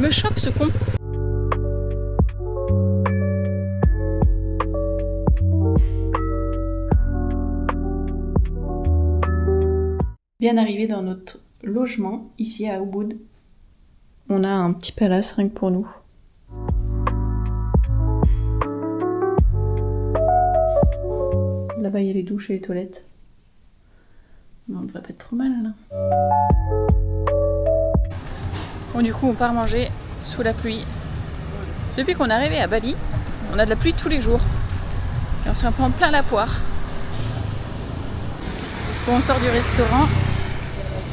me chope ce con. Bien arrivé dans notre logement, ici à Ubud. On a un petit palace rien que pour nous. Là-bas, il y a les douches et les toilettes. Mais on devrait pas être trop mal, là. Bon, du coup, on part manger sous la pluie. Depuis qu'on est arrivé à Bali, on a de la pluie tous les jours. Et on s'en prend plein la poire. Bon, on sort du restaurant.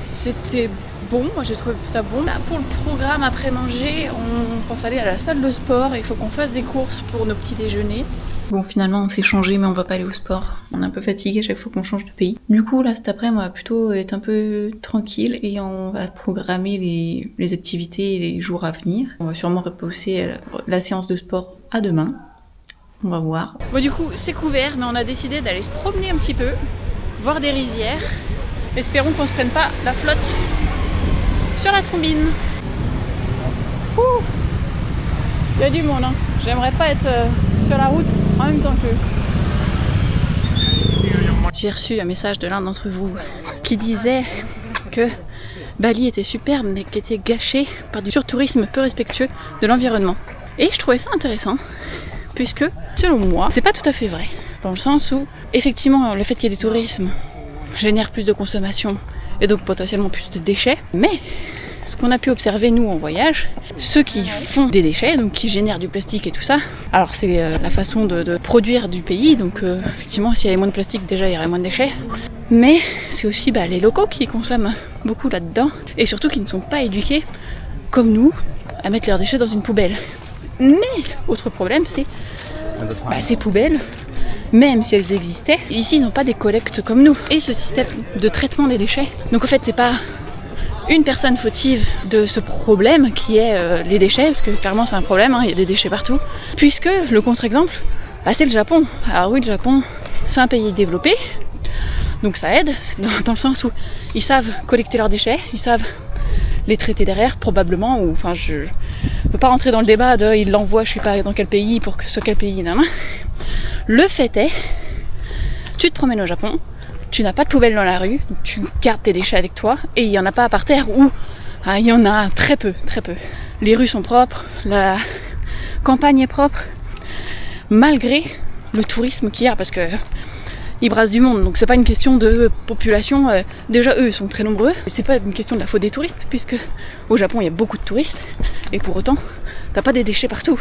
C'était bon, moi j'ai trouvé ça bon. Là, pour le programme après manger, on pense aller à la salle de sport. Il faut qu'on fasse des courses pour nos petits déjeuners. Bon, finalement on s'est changé, mais on va pas aller au sport. On est un peu fatigué à chaque fois qu'on change de pays. Du coup, là cet après, on va plutôt être un peu tranquille et on va programmer les activités et les jours à venir. On va sûrement repousser la séance de sport à demain. On va voir. Bon, du coup, c'est couvert, mais on a décidé d'aller se promener un petit peu, voir des rizières. Espérons qu'on se prenne pas la flotte sur la trombine. Ouh, il y a du monde, hein. J'aimerais pas être sur la route en même temps qu'eux. J'ai reçu un message de l'un d'entre vous qui disait que Bali était superbe mais qui était gâché par du surtourisme peu respectueux de l'environnement. Et je trouvais ça intéressant puisque, selon moi, c'est pas tout à fait vrai. Dans le sens où, effectivement, le fait qu'il y ait des tourismes génère plus de consommation et donc potentiellement plus de déchets. Mais ce qu'on a pu observer nous en voyage, ceux qui font des déchets, donc qui génèrent du plastique et tout ça, alors c'est la façon de produire du pays, donc effectivement s'il y avait moins de plastique déjà il y aurait moins de déchets. Mais c'est aussi les locaux qui consomment beaucoup là-dedans et surtout qui ne sont pas éduqués comme nous à mettre leurs déchets dans une poubelle. Mais autre problème c'est ces poubelles. Même si elles existaient, ici ils n'ont pas des collectes comme nous. Et ce système de traitement des déchets, donc en fait c'est pas une personne fautive de ce problème qui est les déchets, parce que clairement c'est un problème, il y a des déchets partout. Puisque le contre-exemple, c'est le Japon. Alors oui, le Japon c'est un pays développé, donc ça aide, dans le sens où ils savent collecter leurs déchets, ils savent les traiter derrière probablement, ou enfin je peux pas rentrer dans le débat de ils l'envoient je sais pas dans quel pays pour que ce quel pays non. Le fait est, tu te promènes au Japon, tu n'as pas de poubelle dans la rue, donc tu gardes tes déchets avec toi, et il n'y en a pas par terre, ou il y en a très peu. Les rues sont propres, la campagne est propre, malgré le tourisme qu'il y a, parce que ils brassent du monde, donc c'est pas une question de population, déjà eux ils sont très nombreux, c'est pas une question de la faute des touristes, puisque au Japon il y a beaucoup de touristes, et pour autant, t'as pas des déchets partout.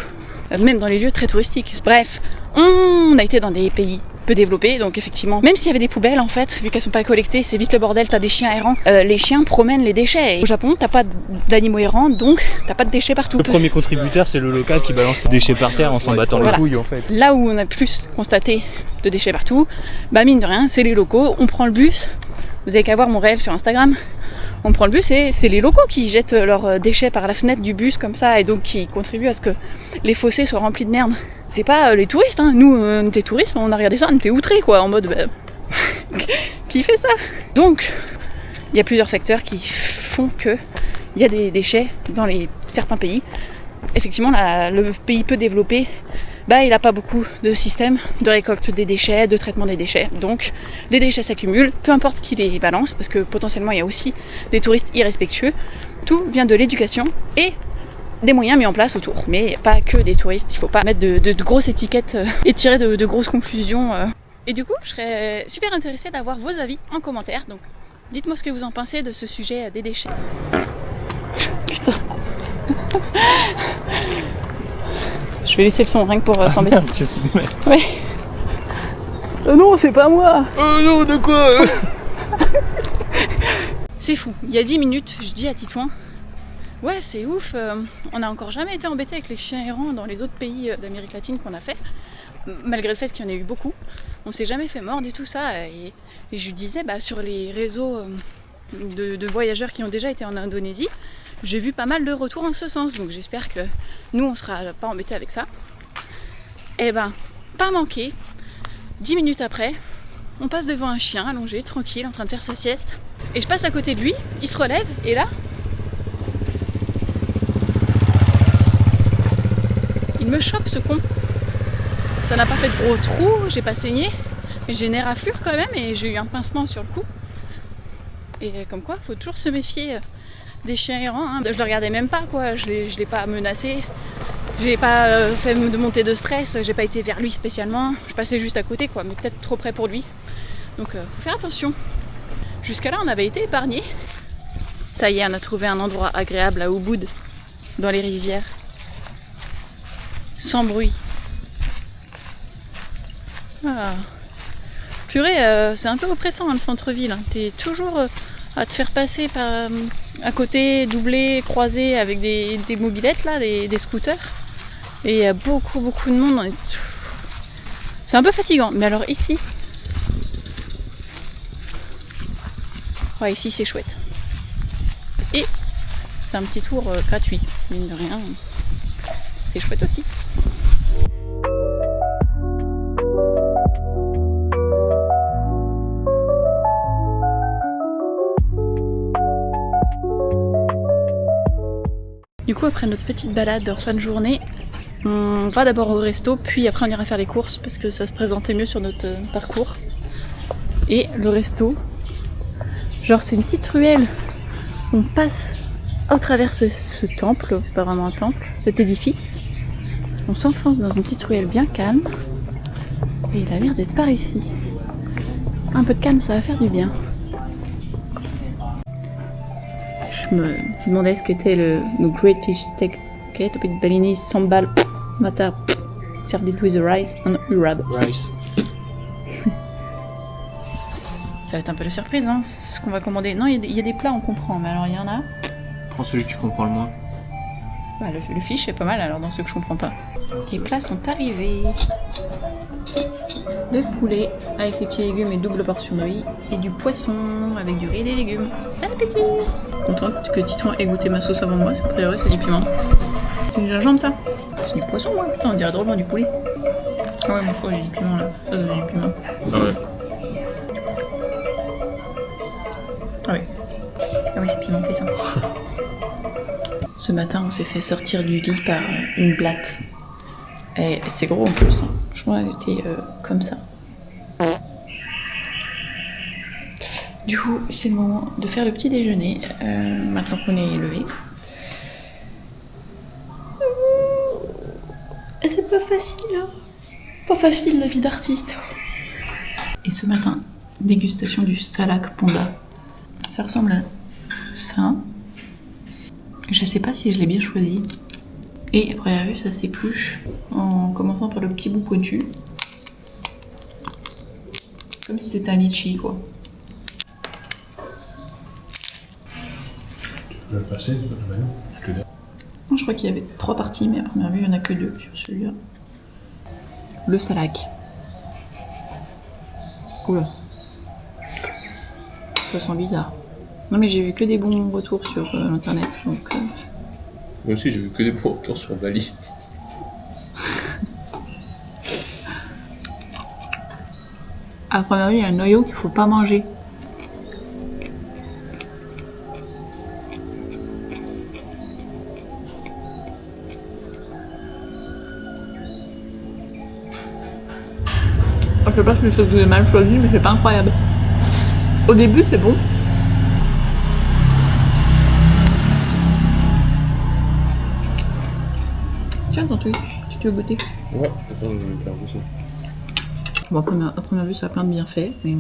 Même dans les lieux très touristiques. Bref, on a été dans des pays peu développés, donc effectivement, même s'il y avait des poubelles en fait, vu qu'elles sont pas collectées, c'est vite le bordel, t'as des chiens errants, les chiens promènent les déchets. Et au Japon, t'as pas d'animaux errants, donc t'as pas de déchets partout. Le premier contributeur, c'est le local qui balance ses déchets par terre en s'en battant les couilles en fait. Là où on a plus constaté de déchets partout, mine de rien, c'est les locaux, on prend le bus, vous avez qu'à voir mon réel sur Instagram, on prend le bus et c'est les locaux qui jettent leurs déchets par la fenêtre du bus comme ça et donc qui contribuent à ce que les fossés soient remplis de merde. C'est pas les touristes, nous on était touristes, on a regardé ça, on était outrés quoi, en mode qui fait ça? Donc il y a plusieurs facteurs qui font que il y a des déchets dans certains pays. Effectivement le pays peu développé, il n'a pas beaucoup de systèmes de récolte des déchets, de traitement des déchets. Donc les déchets s'accumulent, peu importe qui les balance, parce que potentiellement il y a aussi des touristes irrespectueux. Tout vient de l'éducation et des moyens mis en place autour. Mais pas que des touristes, il ne faut pas mettre de grosses étiquettes et tirer de grosses conclusions. Et du coup, je serais super intéressée d'avoir vos avis en commentaire. Donc dites-moi ce que vous en pensez de ce sujet des déchets. Putain. Je vais laisser le son rien que pour t'embêter. Ouais. Oh non, c'est pas moi. Oh non, de quoi? C'est fou. Il y a 10 minutes, je dis à Titouan, ouais, c'est ouf, on n'a encore jamais été embêté avec les chiens errants dans les autres pays d'Amérique latine qu'on a fait, malgré le fait qu'il y en ait eu beaucoup. On s'est jamais fait mordre et tout ça. Et je lui disais, sur les réseaux de voyageurs qui ont déjà été en Indonésie, j'ai vu pas mal de retours en ce sens, donc j'espère que nous on sera pas embêtés avec ça. Et pas manqué, 10 minutes après, on passe devant un chien allongé, tranquille, en train de faire sa sieste, et je passe à côté de lui, il se relève, et là, Il me chope ce con. Ça n'a pas fait de gros trous, j'ai pas saigné, mais j'ai une éraflure quand même et j'ai eu un pincement sur le cou. Et comme quoi, faut toujours se méfier des chiens errants. Hein. Je le regardais même pas, quoi. Je l'ai pas menacé. J'ai pas fait de montée de stress. J'ai pas été vers lui spécialement. Je passais juste à côté, quoi, mais peut-être trop près pour lui. Donc, faut faire attention. Jusqu'à là, on avait été épargnés. Ça y est, on a trouvé un endroit agréable à Ubud, dans les rizières, sans bruit. Ah. Purée, c'est un peu oppressant, hein, le centre-ville. Hein. T'es toujours à te faire passer par à côté, doubler, croiser avec des mobylettes, là, des scooters. Et il y a beaucoup de monde. C'est un peu fatigant. Mais alors ici... Ouais, ici c'est chouette. Et c'est un petit tour gratuit, mine de rien. C'est chouette aussi. Du coup, après notre petite balade en fin de journée, on va d'abord au resto, puis après on ira faire les courses parce que ça se présentait mieux sur notre parcours. Et le resto, genre c'est une petite ruelle. On passe au travers ce temple, c'est pas vraiment un temple, cet édifice. On s'enfonce dans une petite ruelle bien calme. Et il a l'air d'être par ici. Un peu de calme, ça va faire du bien. Je me demandais ce qu'était le Great Fish Steak. Ok, topé de Bellini, sambal, mata, servi with the rice and urab. Rice. Ça va être un peu la surprise, hein, ce qu'on va commander. Non, il y a des plats, on comprend, mais alors il y en a. Prends celui que tu comprends le moins. Bah, le fish est pas mal, alors dans ceux que je comprends pas. Les plats sont arrivés. Le poulet avec les petits légumes et double portion de riz. Et du poisson avec du riz et des légumes. Bon appétit! Contente que Titouan ait goûté ma sauce avant moi, parce qu'a priori c'est du piment. C'est du gingembre, ça? C'est du poisson, ouais, putain, on dirait drôlement du poulet. Ah ouais, moi je crois qu'il y a du piment là. Ça doit être du piment. Ah ouais. Ah oui. Ah oui, c'est pimenté ça. Ce matin, on s'est fait sortir du lit par une blatte. Et c'est gros en plus. Hein. Franchement, elle était comme ça. Du coup, c'est le moment de faire le petit déjeuner. Maintenant qu'on est levé. C'est pas facile, hein. Pas facile la vie d'artiste. Et ce matin, dégustation du Salak Ponda. Ça ressemble à ça. Je sais pas si je l'ai bien choisi. Et à première vue, ça s'épluche en commençant par le petit bout pointu. Comme si c'était un litchi, quoi. Tu peux le passer, Je crois qu'il y avait 3 parties, mais à première vue, il n'y en a que 2 sur celui-là. Le salak. Oula. Ça sent bizarre. Non mais j'ai vu que des bons retours sur l'internet, donc... Moi aussi j'ai vu que des bons retours sur Bali. À première vue, il y a un noyau qu'il faut pas manger. Je sais pas si c'est que j'ai mal choisi, mais c'est pas incroyable. Au début, c'est bon. Tiens, ton truc, tu veux goûter? Ouais, attends, je vais me faire aussi. Bon, à première vue, ça a plein de bienfaits, mais...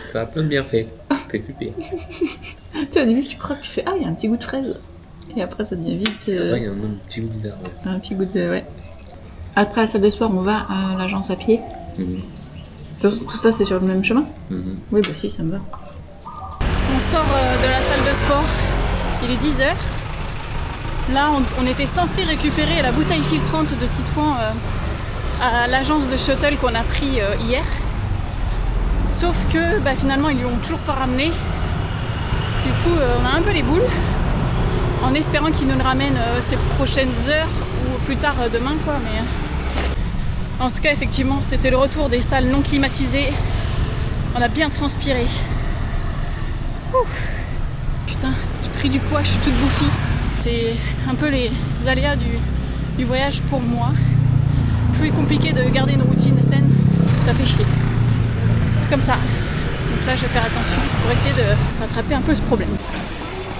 Ça a plein de bienfaits. Je fais flipper. Tu sais, au début, tu crois que tu fais « Ah, il y a un petit goût de fraise !» Et après, ça devient vite... Ouais, il y a un petit goût bizarre. Ouais. Un petit goût de... ouais. Après la salle de sport, on va à l'agence à pied. Tout ça, c'est sur le même chemin? Oui, bah si, ça me va. On sort de la salle de sport. Il est 10h. Là, on était censé récupérer la bouteille filtrante de Titouan à l'agence de shuttle qu'on a pris hier. Sauf que bah, finalement ils lui ont toujours pas ramené. Du coup on a un peu les boules. En espérant qu'il nous le ramène ces prochaines heures ou plus tard demain quoi. Mais En tout cas, effectivement, c'était le retour des salles non climatisées. On a bien transpiré. Ouh. Putain, j'ai pris du poids, je suis toute bouffie. C'est un peu les aléas du voyage pour moi. Plus compliqué de garder une routine saine, ça fait chier. C'est comme ça. Donc là, je vais faire attention pour essayer de rattraper un peu ce problème.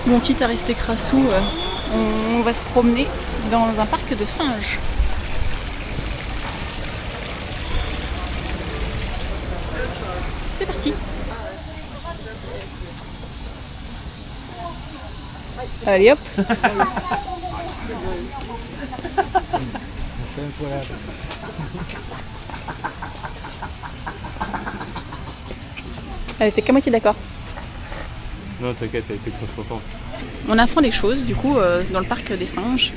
Bon, quitte à rester crassou, on va se promener dans un parc de singes. C'est parti. Allez hop. Elle était qu'à moitié d'accord. Non, t'inquiète, elle était consentante. On apprend des choses du coup dans le parc des singes.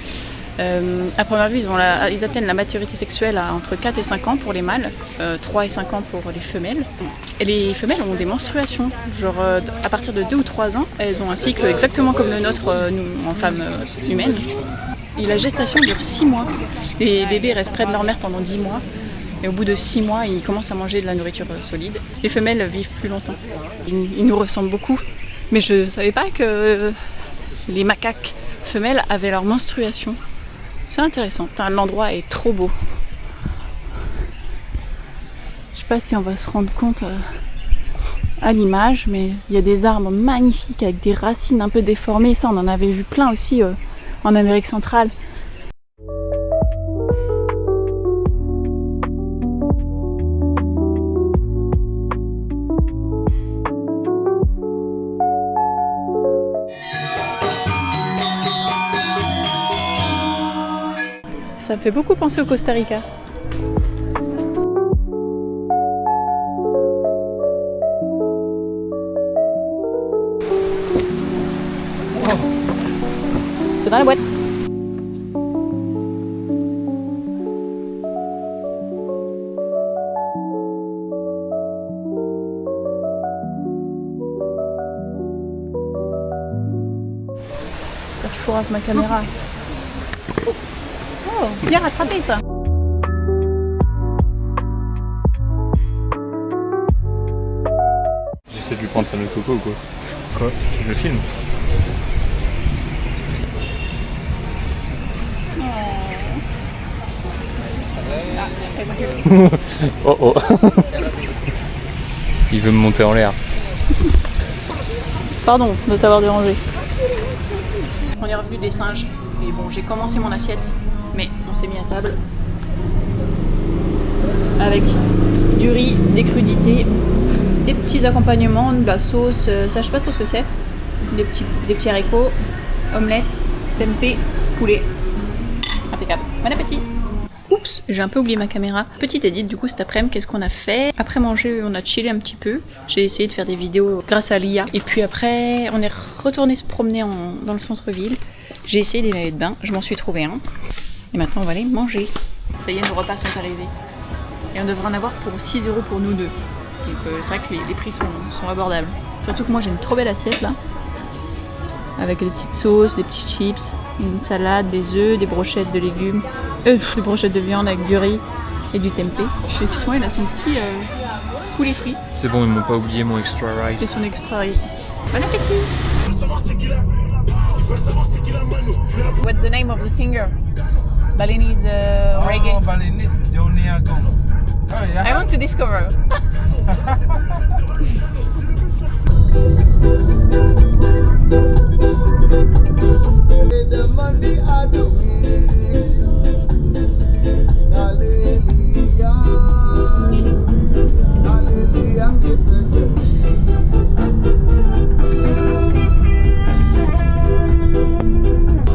À première vue, ils atteignent la maturité sexuelle à entre 4 et 5 ans pour les mâles, 3 et 5 ans pour les femelles. Et les femelles ont des menstruations. Genre à partir de 2 ou 3 ans, elles ont un cycle exactement comme le nôtre nous, en femmes humaines. Et la gestation dure 6 mois. Les bébés restent près de leur mère pendant 10 mois. Et au bout de 6 mois, ils commencent à manger de la nourriture solide. Les femelles vivent plus longtemps. Ils nous ressemblent beaucoup. Mais je ne savais pas que les macaques femelles avaient leur menstruation. C'est intéressant. L'endroit est trop beau. Je sais pas si on va se rendre compte à l'image, mais il y a des arbres magnifiques avec des racines un peu déformées. Ça, on en avait vu plein aussi en Amérique centrale. Ça me fait beaucoup penser au Costa Rica. C'est dans la boîte. Je fourre avec ma caméra. Oh, bien rattrapé ça. J'essaie de lui prendre sa noix de coco ou quoi? Quoi? Je le filme? Oh oh. Il veut me monter en l'air. Pardon de t'avoir dérangé. On est revenu des singes. Et bon, j'ai commencé mon assiette, mais on s'est mis à table avec du riz, des crudités, des petits accompagnements, de la sauce, ça je sais pas trop ce que c'est, des petits haricots, omelette, tempeh, poulet. Impeccable. Bon appétit. Oups, j'ai un peu oublié ma caméra. Petite édite du coup cet après-midi, qu'est-ce qu'on a fait? Après manger, on a chillé un petit peu. J'ai essayé de faire des vidéos grâce à l'IA. Et puis après, on est retourné se promener dans le centre-ville. J'ai essayé des maillots de bain, je m'en suis trouvé un. Et maintenant on va aller manger. Ça y est, nos repas sont arrivés. Et on devrait en avoir pour 6 € pour nous deux. Donc c'est vrai que les prix sont abordables. Surtout que moi j'ai une trop belle assiette là. Avec des petites sauces, des petits chips, une salade, des œufs, des brochettes de légumes. Des brochettes de viande avec du riz et du tempeh. Le petit il a son petit poulet frit. C'est bon, ils m'ont pas oublié mon extra rice. Et son extra riz. Bon appétit! What's the name of the singer? Balinese reggae. Oh, Balinese, Johnny Agong. Oh, yeah. I want to discover.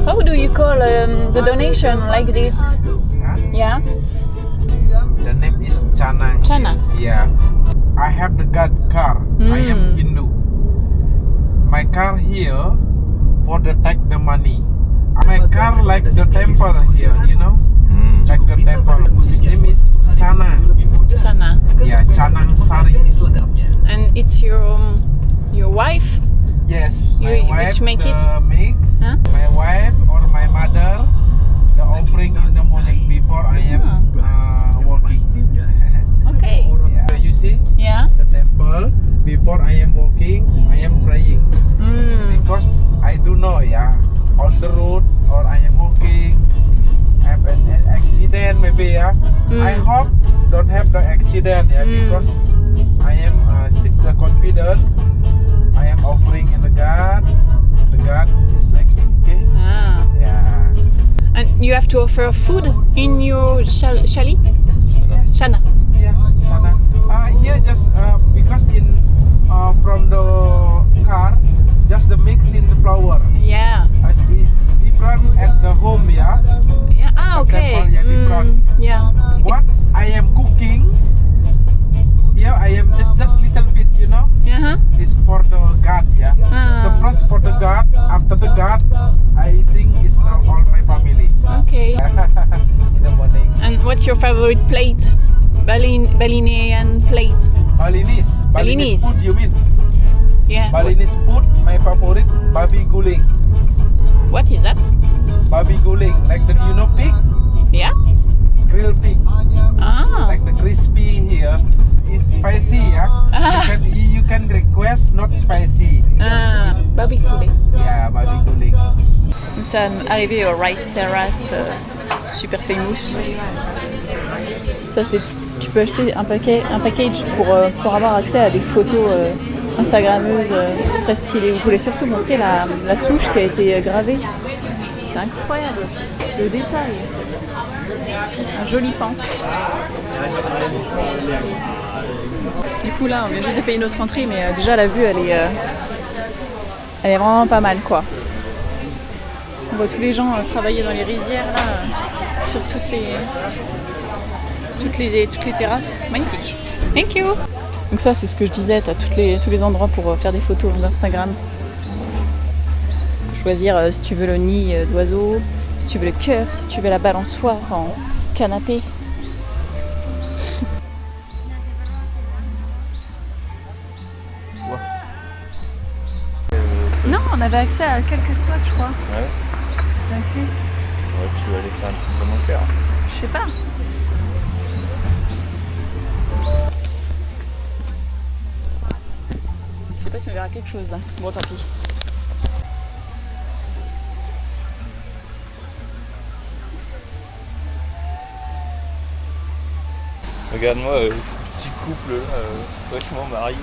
How do you call the donation like this? Yeah? The name is Chana. Chana. Yeah. I have the car. I am Hindu. My car here for the take the money. My car like the temple here, you know? Like the temple. His name is Chana. Chana. Yeah, Chana Sari. And it's your wife? Yes, my You- wife which make it? makes. Huh? My wife or my mother the offering in the morning before I am working. before I am walking, I am praying. Because I do know, yeah, on the road or I am walking, have an accident maybe, yeah. I hope don't have the accident, yeah, because I am sick the confident. I am offering in the God. The God is like okay. Ah. Yeah. And you have to offer food in your chalet? Yes. Shana. Yeah, Chana. Here just because in from the car, just the mix in the flour. Yeah. I see different at the home, yeah. Yeah. Ah, okay. Temple, yeah, different. Yeah. What I am cooking, here I am just little bit, you know. Uh-huh. It's for the God, yeah. The first for the God, after the God, I think it's now all my family. Okay. In the morning. And what's your favorite plate? Balinese plate. Balinese. Balinese. Food, you mean? Yeah. Balinese food, my favorite, babi guling. What is that? Babi guling, like the, you know, pig, Yeah. grilled pig, Ah. like the crispy here. It's spicy, yeah. You can request not spicy. Ah. Barbecue. Yeah, babi guling. Nous sommes arrivés au Rice Terrace, super famous. Ça c'est, tu peux acheter un package pour avoir accès à des photos instagrammeuses très stylées. Vous voulez surtout montrer la souche qui a été gravée. C'est incroyable, le détail. Un joli pan. Du coup là on vient juste de payer notre entrée, mais déjà la vue elle est vraiment pas mal quoi. On voit tous les gens travailler dans les rizières là, sur toutes les terrasses. Magnifique. Thank you. Donc ça c'est ce que je disais, t'as tous les endroits pour faire des photos d'Instagram. Choisir si tu veux le nid d'oiseau, si tu veux le cœur, si tu veux la balançoire en canapé. Non, on avait accès à quelques spots je crois. Ouais. C'est inclus. Ouais, tu vas aller faire un petit commentaire. Je sais pas. Je sais pas si on verra quelque chose là. Bon, tant pis. Regarde-moi ce petit couple là, fraîchement marié.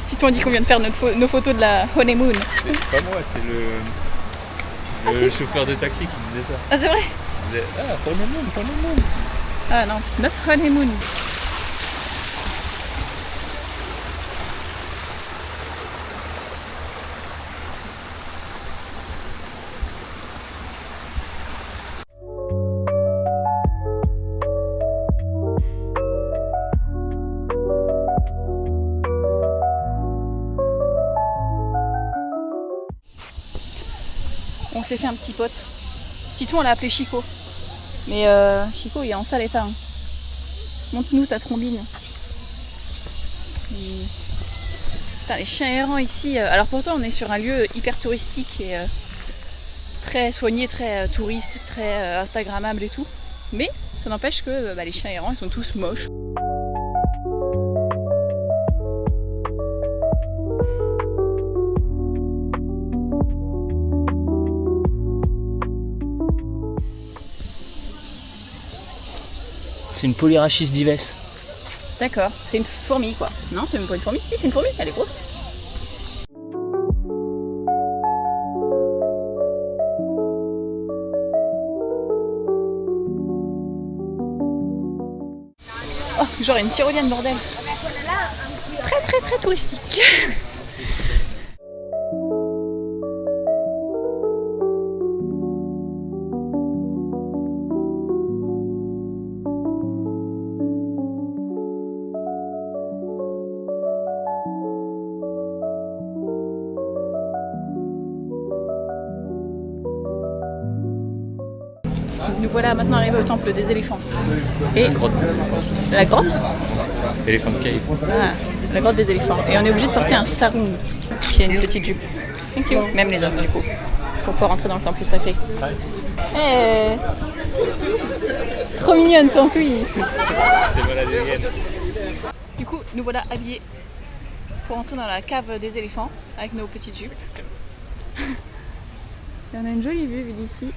Si toi on dit qu'on vient de faire nos photos de la honeymoon. C'est pas moi, c'est le chauffeur de taxi qui disait ça. Ah c'est vrai? Il disait honeymoon. Ah non, notre honeymoon. On s'est fait un petit pote. Titou on l'a appelé Chico. Mais Chico il est en sale état. Hein. Montre-nous ta trombine. Putain, les chiens errants ici. Alors pourtant on est sur un lieu hyper touristique et très soigné, très touriste, très instagrammable et tout. Mais ça n'empêche que les chiens errants ils sont tous moches. C'est une Polyrachis dives. D'accord, c'est une fourmi quoi. Non, c'est même pas une fourmi. Si, c'est une fourmi, elle est grosse. Oh, genre une tyrolienne bordel. Très très très touristique. Nous voilà maintenant arrivés au temple des éléphants. Et La grotte des éléphants. la grotte, Elephant Cave. ah, la grotte des éléphants. Et on est obligé de porter un sarong, qui est une petite jupe. Thank you. Même les hommes du coup, pour pouvoir entrer dans le temple sacré. Hey. Trop mignonne ton fille. T'es malade again. Du coup, nous voilà habillés pour entrer dans la cave des éléphants avec nos petites jupes. Et on a une jolie vue d'ici.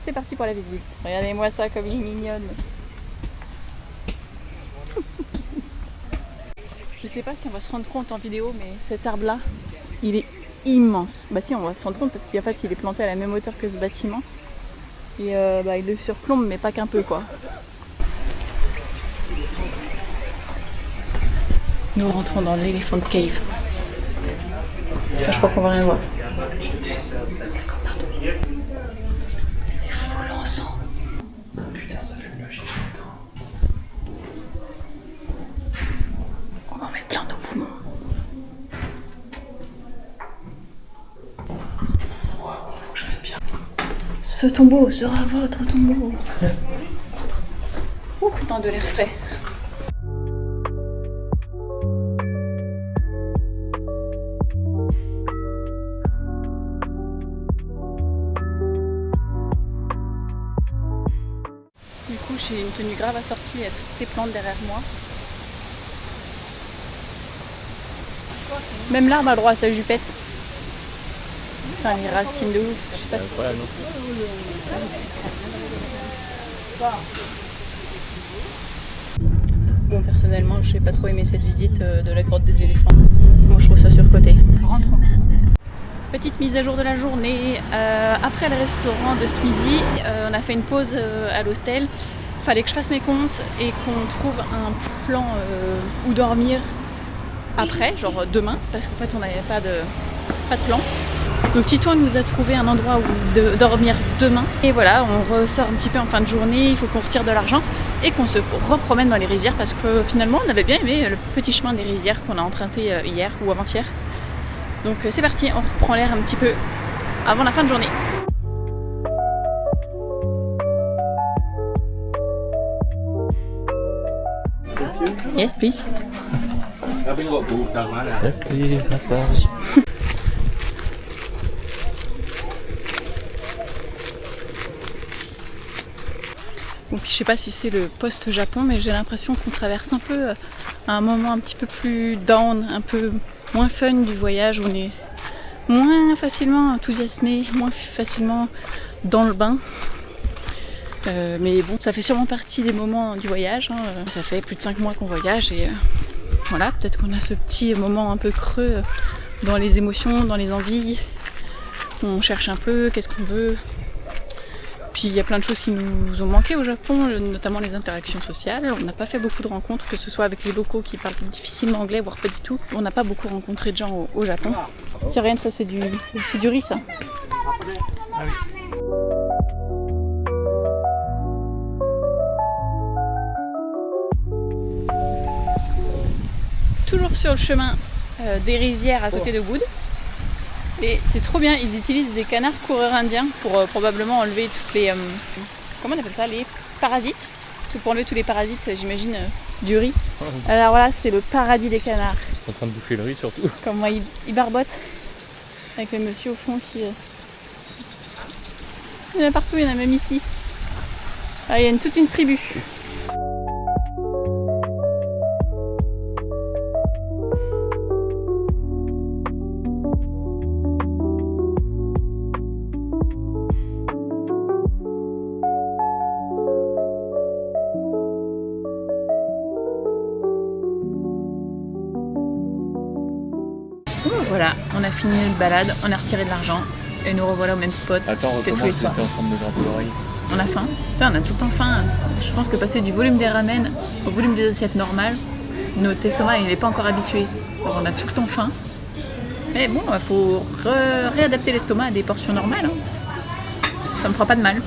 C'est parti pour la visite. Regardez-moi ça comme il est mignonne. Je sais pas si on va se rendre compte en vidéo, mais cet arbre là, il est immense. Bah si, on va se rendre compte parce qu'en fait il est planté à la même hauteur que ce bâtiment. Et il le surplombe, mais pas qu'un peu quoi. Nous rentrons dans l'Elephant Cave. Enfin, je crois qu'on va rien voir. C'est fou l'encens. Putain, ça fume le chiche. On va en mettre plein nos poumons. Faut que je respire. Ce tombeau sera votre tombeau. Oh putain, de l'air frais. Du coup, j'ai une tenue grave assortie, il y a toutes ces plantes derrière moi. Même l'arbre a droit à sa jupette. Enfin, les racines de ouf, je sais pas si... Voilà, non. Bon, personnellement, j'ai pas trop aimé cette visite de la grotte des éléphants. Moi, je trouve ça surcoté. Rentrons. Petite mise à jour de la journée. Après le restaurant de ce midi, on a fait une pause à l'hostel. Fallait que je fasse mes comptes et qu'on trouve un plan où dormir après, genre demain, parce qu'en fait on n'avait pas de plan. Donc Titouan nous a trouvé un endroit où dormir demain. Et voilà, on ressort un petit peu en fin de journée, il faut qu'on retire de l'argent et qu'on se repromène dans les rizières parce que finalement on avait bien aimé le petit chemin des rizières qu'on a emprunté hier ou avant-hier. Donc c'est parti, on reprend l'air un petit peu avant la fin de journée. Yes, please. Yes, please, massage. Donc je sais pas si c'est le post-Japon, mais j'ai l'impression qu'on traverse un peu un moment un petit peu plus down, un peu moins fun du voyage, où on est moins facilement enthousiasmé, moins facilement dans le bain. Mais bon, ça fait sûrement partie des moments du voyage. Hein. Ça fait plus de 5 mois qu'on voyage et voilà, peut-être qu'on a ce petit moment un peu creux dans les émotions, dans les envies. On cherche un peu, qu'est-ce qu'on veut. Puis il y a plein de choses qui nous ont manqué au Japon, notamment les interactions sociales. On n'a pas fait beaucoup de rencontres, que ce soit avec les locaux qui parlent difficilement anglais, voire pas du tout. On n'a pas beaucoup rencontré de gens au Japon. Tiens, rien de ça, c'est du riz ça. Toujours sur le chemin des rizières à côté de Wood. Et c'est trop bien, ils utilisent des canards coureurs indiens pour probablement enlever toutes les... comment on appelle ça? Les parasites. Pour enlever tous les parasites, j'imagine, du riz. Alors là, c'est le paradis des canards. Ils sont en train de bouffer le riz surtout. Comme moi, ils barbotent. Avec le monsieur au fond qui... Il y en a partout, il y en a même ici. Ah, il y a toute une tribu. Voilà, on a fini notre balade, on a retiré de l'argent et nous revoilà au même spot. Attends, que tous les recommence, soirs. t'es en train de me gratter l'oreille. On a faim. Putain, on a tout le temps faim. Je pense que passer du volume des ramen au volume des assiettes normales, notre estomac il n'est pas encore habitué. Donc on a tout le temps faim. Mais bon, il faut réadapter l'estomac à des portions normales. Hein. Ça me fera pas de mal.